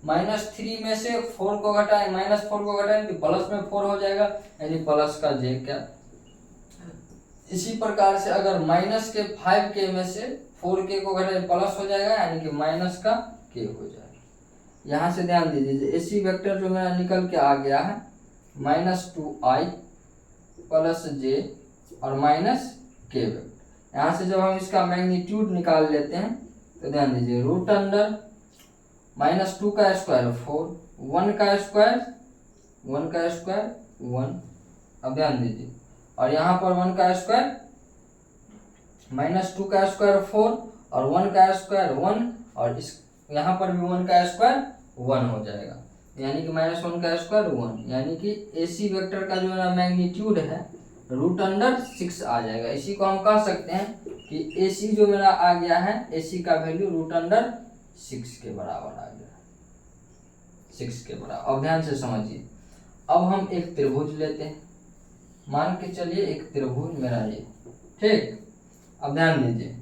-3 में से 4 को घटाएं, -4 को घटाएंगे तो प्लस में 4 हो जाएगा, यानी प्लस का J का। इसी प्रकार से अगर माइनस के 5K में से 4K को घटाएं प्लस हो जाएगा, यानी कि माइनस का K हो जाएगा। यहाँ से ध्यान दीजिए, AC वेक्टर जो मेरा निकल के आ गया है -2I प्लस J और -K वेक्टर। यहाँ से जब हम इसका मैग्नीट्यूड निकाल लेते हैं तो ध्यान दीजिए, √(-2 का स्क्वायर 4, 1 का स्क्वायर 1। अब ध्यान दीजिए, और यहाँ पर 1 का स्क्वायर -2 का स्क्वायर 4 और 1 का स्क्वायर 1, और इस यहाँ पर भी 1 का स्क्वायर 1 हो जाएगा, यानी कि -1 का स्क्वायर 1, यानी कि AC वेक्टर का जो मेरा मैग्नीट्यूड है √6 आ जाएगा। इसी को हम कह सकते हैं कि AC जो मेरा आ गया है, AC का वैल्यू √6 के बराबर आ गया, 6 के बराबर। अब ध्यान से समझिए, अब हम एक त्रिभुज लेते हैं, मान के चलिए एक त्रिभुज मेरा ये, ठीक। अब ध्यान दीजिए,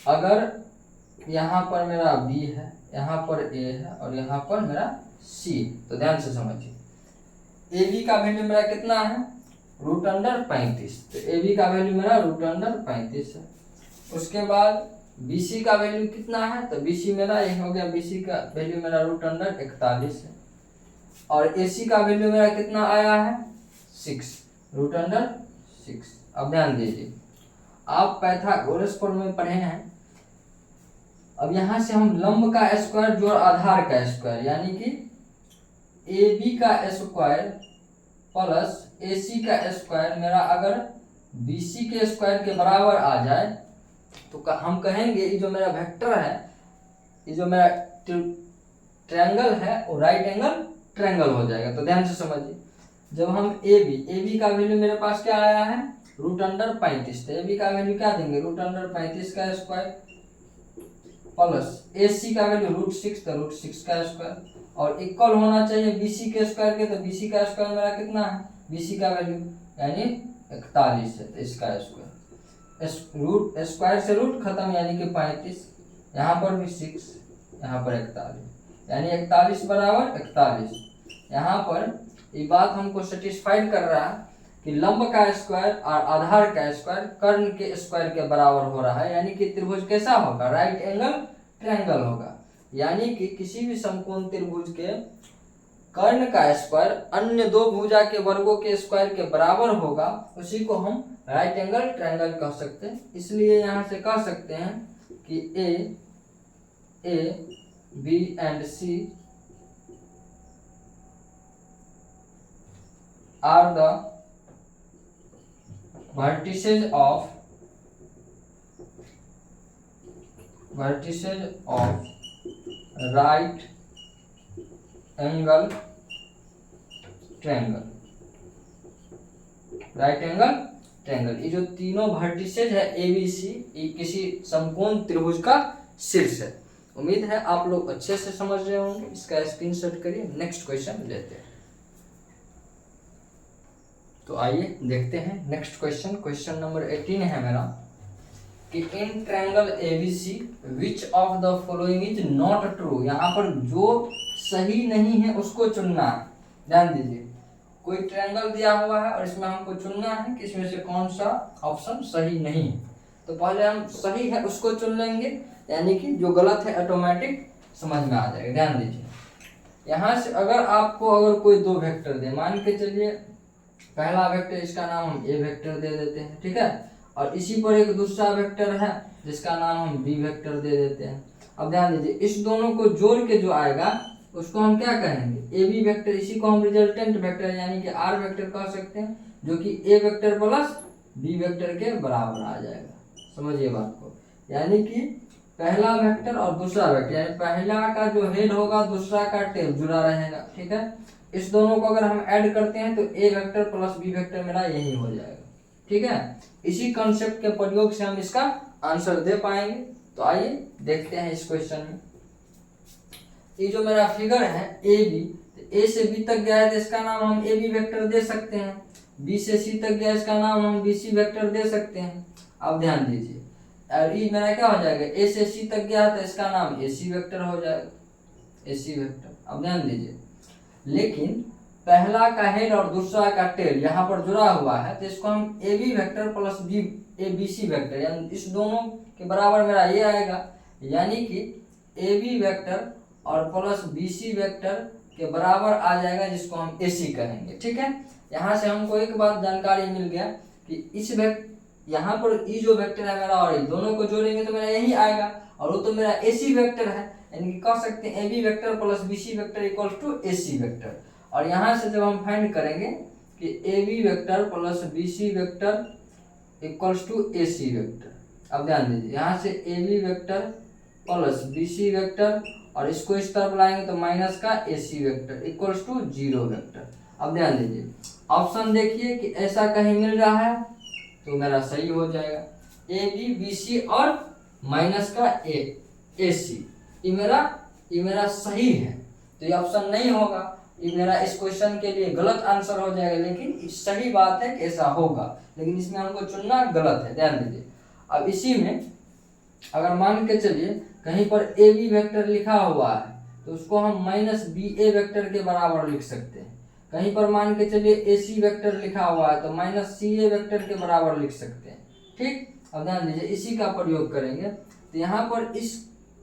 अगर यहाँ पर मेरा B है, यहाँ पर A है और यहाँ पर मेरा C, तो ध्यान से समझिए, AB का वैल्यू मेरा कितना है √35, तो AB का वैल्यू मेरा √35 है। उसके बाद BC का वैल्यू कितना है, तो BC मेरा ये हो गया, BC का वैल्यू मेरा √41 है, और AC का वैल्यू मेरा कितना आया है 6, √6। अब ध्यान दीजिए, आप पाइथागोरस में पढ़े हैं। अब यहाँ से हम लंब का स्क्वायर जोड़ आधार का स्क्वायर, यानी कि AB का स्क्वायर प्लस AC का स्क्वायर मेरा अगर BC के स्क्वायर के बराबर आ जाए तो हम कहेंगे ये जो मेरा वेक्टर है, ये जो मेरा ट्रायंगल है वो राइट एंगल ट्रायंगल हो जाएगा। तो ध्यान से समझिए, जब हम AB का वैल्यू मेरे पास क्या आया है √35, तो AB का वैल्यू क्या देंगे √35 का स्क्वायर प्लस AC का वैल्यू √6, तो √6 का स्क्वायर, और इक्वल होना चाहिए BC के स्क्वायर के, तो BC का स्क्वायर मेरा कितना है, BC का वैल्यू यानी 41 है, तो इसका स्क्वायर, रूट स्क्वायर से रूट खत्म, यानी कि 35, यहाँ पर भी 6, यहाँ पर 41, यानी 41 बराबर 41। यहाँ पर ये बात हमको सेटिस्फाइड कर रहा है कि लंब का स्क्वायर और आधार का स्क्वायर कर्ण के स्क्वायर के बराबर हो रहा है, यानी कि त्रिभुज कैसा होगा राइट एंगल ट्रायंगल होगा, यानी कि किसी भी समकोण त्रिभुज के कर्ण का स्क्वायर अन्य दो भुजा के वर्गों के स्क्वायर के बराबर होगा, उसी को हम राइट एंगल ट्रायंगल कह सकते हैं। इसलिए यहाँ से कह सकते हैं कि A, B and C are the vertices of right angle triangle। Right angle triangle, ये जो तीनों वर्टिसेज है ABC, ये किसी समकोण त्रिभुज का शीर्ष है। उम्मीद है आप लोग अच्छे से समझ रहे होंगे। इसका स्क्रीनशॉट करिए, नेक्स्ट क्वेश्चन लेते हैं। तो आइए देखते हैं नेक्स्ट क्वेश्चन। क्वेश्चन नंबर 18 है मेरा कि in triangle ABC which of the following is not true. यहाँ पर जो सही नहीं है उसको चुनना है। ध्यान दीजिए, कोई ट्रायंगल दिया हुआ है और इसमें हमको चुनना है कि इसमें से कौन सा ऑप्शन सही नहीं है। तो पहले हम सही है उसको चुन लेंगे, यानी कि जो गलत है ऑटोमेटिक समझ में आ जाएगा। ध्यान दीजिए, यहाँ से अगर आपको अगर कोई दो वेक्टर दे, मान के चलिए पहला वेक्टर, इसका नाम हम A वेक्टर दे देते हैं, ठीक है, और इसी पर एक दूसरा वेक्टर है जिसका नाम हम B वेक्टर दे देते हैं। अब ध्यान दीजिए, इस दोनों को जोड़ के जो आएगा उसको हम क्या कहेंगे AB वेक्टर। इसी को हम रिजल्टेंट वेक्टर यानी कि R वेक्टर कह सकते हैं, जो कि A vector plus B vector के बराबर आ जाएगा। समझिए बात को। यानी कि पहला वेक्टर और दूसरा वेक्टर, यानी पहला का जो हेड होगा दूसरा का टेल जुड़ा रहेगा। ठीक है, इस दोनों को अगर हम ऐड करते हैं तो ए वेक्टर प्लस बी वेक्टर मेरा यही हो जाएगा। ठीक है, इसी कॉन्सेप्ट के प्रयोग से हम इसका आंसर दे पाएंगे। तो आइए देखते हैं इस क्वेश्चन में। ये जो मेरा फिगर है ए बी, ए से बी तक गया है तो इसका नाम हम ए बी वेक्टर दे सकते हैं। बी से सी तक गया, इसका नाम हम बी सी वेक्टर दे सकते हैं। अब ध्यान दीजिए, और ये मेरा क्या हो जाएगा, ए से सी तक गया तो इसका नाम ए सी वेक्टर हो जाएगा, ए सी वेक्टर। अब ध्यान दीजिए, लेकिन पहला का हेड और दूसरा का टेल यहाँ पर जुड़ा हुआ है तो इसको हम A B vector plus B A B C vector, यानी इस दोनों के बराबर मेरा ये आएगा। यानी कि ए बी वेक्टर और प्लस बी सी वेक्टर के बराबर आ जाएगा, जिसको हम ए सी कहेंगे। ठीक है, यहाँ से हमको एक बात जानकारी मिल गया कि इस यहाँ पर ई जो वेक्टर है मेरा और दोनों को जोड़ेंगे तो मेरा यही आएगा, और वो तो मेरा ए सी वेक्टर है। यानी कि कह सकते हैं A B vector plus B C vector equals to A C vector. और यहाँ से जब हम फाइंड करेंगे कि A B vector plus B C vector equals to A C vector, अब ध्यान दीजिए, यहाँ से A B vector plus B C vector और इसको इस तरफ लाएंगे तो माइनस का A C vector equals to 0 vector. अब ध्यान दीजिए, ऑप्शन देखिए कि ऐसा कहीं मिल रहा है तो मेरा सही हो जाएगा, ए बी बी सी और माइनस का ए सी, ये मेरा सही है। तो ये ऑप्शन नहीं होगा, ये मेरा इस क्वेश्चन के लिए गलत आंसर हो जाएगा। लेकिन सही बात है कि ऐसा होगा, लेकिन इसमें हमको चुनना गलत है, ध्यान दीजिए। अब इसी में अगर मान के चलिए कहीं पर ए बी वेक्टर लिखा हुआ है तो उसको हम माइनस बी ए वेक्टर के बराबर लिख सकते हैं। कहीं पर मान के चलिए ए सी वेक्टर लिखा हुआ है तो माइनस सी ए वेक्टर के बराबर लिख सकते हैं। ठीक, अब ध्यान दीजिए, इसी का प्रयोग करेंगे तो यहाँ पर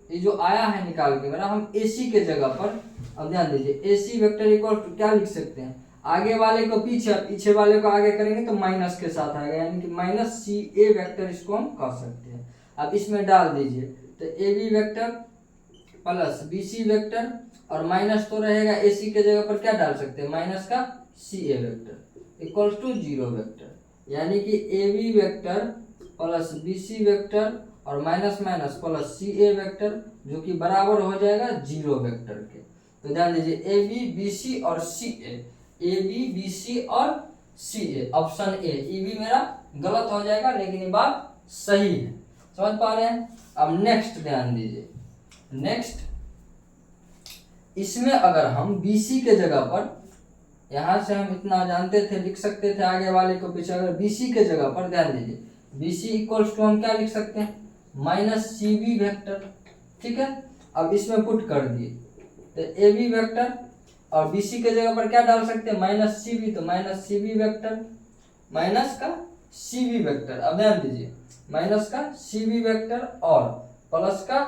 ये जो आया है निकाल के मेरा, हम ए सी के जगह पर, अब ध्यान दीजिए, ए सी वेक्टर इक्वल टू क्या लिख सकते हैं, आगे वाले को पीछे, पीछे वाले को आगे करेंगे तो माइनस के साथ आएगा, यानी कि माइनस सी ए वेक्टर इसको हम कह सकते हैं। अब इसमें डाल दीजिए तो A B vector plus B C vector और माइनस तो रहेगा, ए सी के जगह पर क्या डाल सकते हैं, माइनस का C A vector equal to 0 vector. यानी कि A B vector plus B C vector और minus minus plus C A vector, जो कि बराबर हो जाएगा 0 वेक्टर के। तो ध्यान दीजिए, ए बी बी सी और सी ए बी बी सी और सी ए, ऑप्शन ए, ये भी मेरा गलत हो जाएगा लेकिन ये बात सही है। समझ पा रहे हैं। अब नेक्स्ट ध्यान दीजिए, नेक्स्ट इसमें अगर हम बी सी के जगह पर, यहां से हम इतना जानते थे, लिख सकते थे आगे वाले को पीछे, अगर बी सी के जगह पर ध्यान दीजिए, बी सी इक्वल्स टू हम क्या लिख सकते हैं, माइनस सी बी वेक्टर। ठीक है, अब इसमें पुट कर दिए तो ए बी वेक्टर और बी सी के जगह पर क्या डाल सकते हैं, माइनस सी बी, तो minus C B vector minus का सी बी वेक्टर। अब ध्यान दीजिए, माइनस का सी बी वेक्टर और प्लस का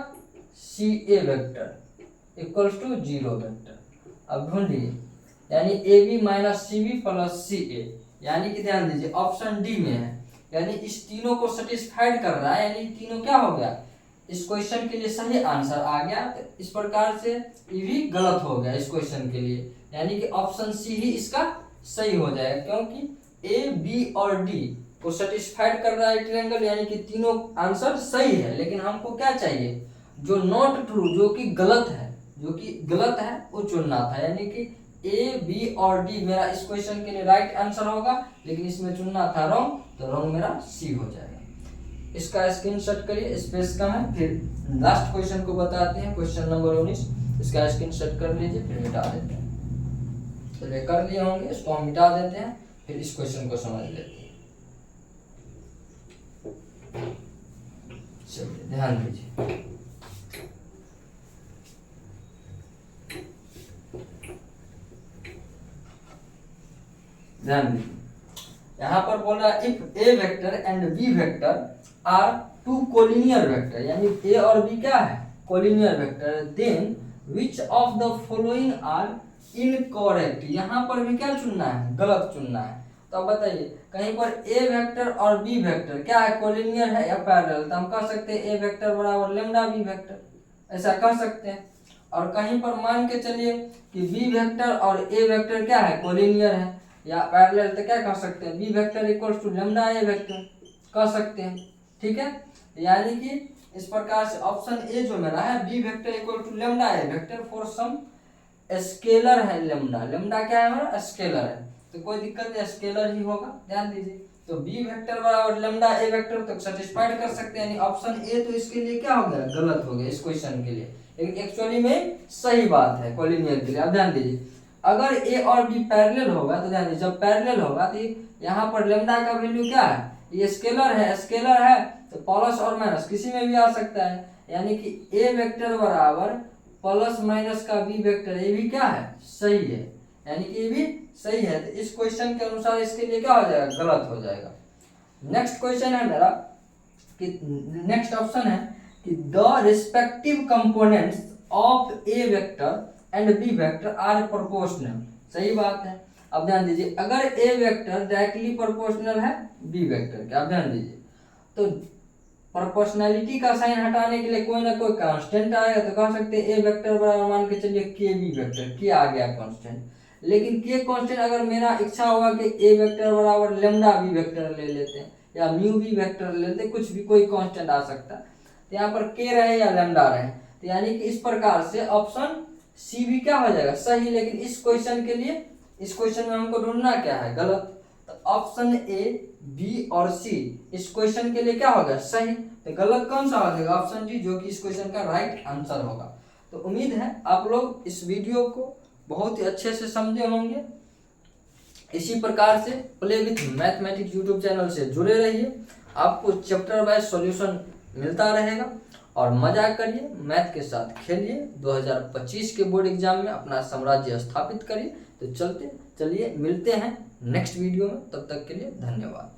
C A vector equals to 0 vector. अब ढूंढिए, यानी A B minus C B plus C A, यानी कि ध्यान दीजिए ऑप्शन डी में है, यानी इस तीनों को सेटिस्फाइड कर रहा है, यानी तीनों क्या हो गया, इस क्वेश्चन के लिए सही आंसर आ गया। तो इस प्रकार से ये भी गलत हो गया इस क्वेश्चन के लिए, यानी कि ऑप्शन सी ही इसका सही हो जाएगा, क्योंकि ए बी और डी को सेटिस्फाइड कर रहा है ट्रायंगल, यानी कि तीनों आंसर सही है। लेकिन हमको क्या चाहिए, जो नॉट ट्रू, जो कि गलत है वो चुनना था, यानी कि ए बी और डी मेरा इस क्वेश्चन के लिए राइट आंसर होगा, लेकिन इसमें चुनना था रॉन्ग, तो रॉन्ग मेरा सी हो जाएगा। इसका स्क्रीनशॉट करिए, स्पेस कम है। फिर लास्ट क्वेश्चन को बताते हैं, क्वेश्चन नंबर 19, इसका स्क्रीनशॉट कर लीजिए, फिर मिटा देते हैं। चलिए कर लिए होंगे, इसको हम मिटा देते हैं, फिर इस क्वेश्चन को समझ लेते हैं। चलिए ध्यान दीजिए, ध्यान दीजिए, यहाँ पर बोला if A vector and B vector are two collinear vector, यानी ए और बी क्या है, collinear vector, then which of the following are incorrect. यहाँ पर भी क्या चुनना है, गलत चुनना है। तो अब बताइए, कहीं पर ए वेक्टर और बी वेक्टर क्या है, कोलिनियर है या पैरेलल, तो हम कह सकते हैं ए वेक्टर बराबर लेमडा बी वेक्टर, ऐसा कह सकते हैं। और कहीं पर मान के चलिए कि बी वेक्टर और ए वेक्टर क्या है, कोलिनियर है या पैरेलल, तो क्या कह सकते हैं, B vector equals to lambda A vector कह सकते हैं। ठीक है, यानी कि इस प्रकार से ऑप्शन ए जो मेरा है B vector equal to lambda A vector for some scalar है लेमडा। लेमडा क्या है हमारा, स्केलर है, तो कोई दिक्कत नहीं, स्केलर ही होगा, ध्यान दीजिए। तो बी वेक्टर बराबर लेमडा ए वेक्टर तक सेटिस्फाइड कर सकते हैं, यानी ऑप्शन ए तो इसके लिए क्या हो गया, गलत हो गया इस क्वेश्चन के लिए, लेकिन एक्चुअली में सही बात है कॉलिनियर के लिए। अब ध्यान दीजिए, अगर ए और बी पैरेलल होगा तो ध्यान दीजिए, जब पैरेलल होगा तो यहाँ पर लेमडा का वैल्यू क्या है, ये स्केलर है, स्केलर है तो प्लस और माइनस किसी में भी आ सकता है, यानी कि ए वेक्टर बराबर प्लस माइनस का बी वेक्टर, ये भी क्या है, सही है, यानी कि ये भी सही है। तो इस क्वेश्चन के अनुसार इसके लिए क्या हो जाएगा, गलत हो जाएगा। नेक्स्ट क्वेश्चन है मेरा कि नेक्स्ट ऑप्शन है कि the respective components of A vector and B vector are proportional. सही बात है। अब ध्यान दीजिए, अगर ए वेक्टर डायरेक्टली प्रोपोर्शनल है बी वेक्टर के, अब ध्यान दीजिए, तो प्रोपोर्शनैलिटी का साइन हटाने के लिए कोई ना कोई कांस्टेंट आएगा, तो कह सकते हैं ए वेक्टर बराबर मान के चलिए के बी वेक्टर, के आ गया कांस्टेंट, लेकिन के कांस्टेंट अगर मेरा इच्छा होगा कि ए वेक्टर बराबर लेमडा बी वेक्टर ले लेते हैं या म्यू बी वेक्टर ले लेते हैं, कुछ भी कोई कांस्टेंट आ सकता है, तो यहाँ पर के रहे या लेमडा रहे, तो यानी कि इस प्रकार से ऑप्शन सी भी क्या हो जाएगा, सही। लेकिन इस क्वेश्चन के लिए, इस क्वेश्चन में हमको ढूंढना क्या है, गलत। तो ऑप्शन ए बी और सी इस क्वेश्चन के लिए क्या होगा, सही। तो गलत कौन सा हो जाएगा, ऑप्शन डी, जो कि इस क्वेश्चन का राइट आंसर होगा। तो उम्मीद है आप लोग इस वीडियो को बहुत ही अच्छे से समझे होंगे। इसी प्रकार से play with mathematics YouTube channel से जुड़े रहिए, आपको चैप्टर वाइज सॉल्यूशन मिलता रहेगा, और मजा करिए, मैथ के साथ खेलिए, 2025 के बोर्ड एग्जाम में अपना साम्राज्य स्थापित करिए। तो चलिए मिलते हैं नेक्स्ट वीडियो में, तब तक के लिए धन्यवाद।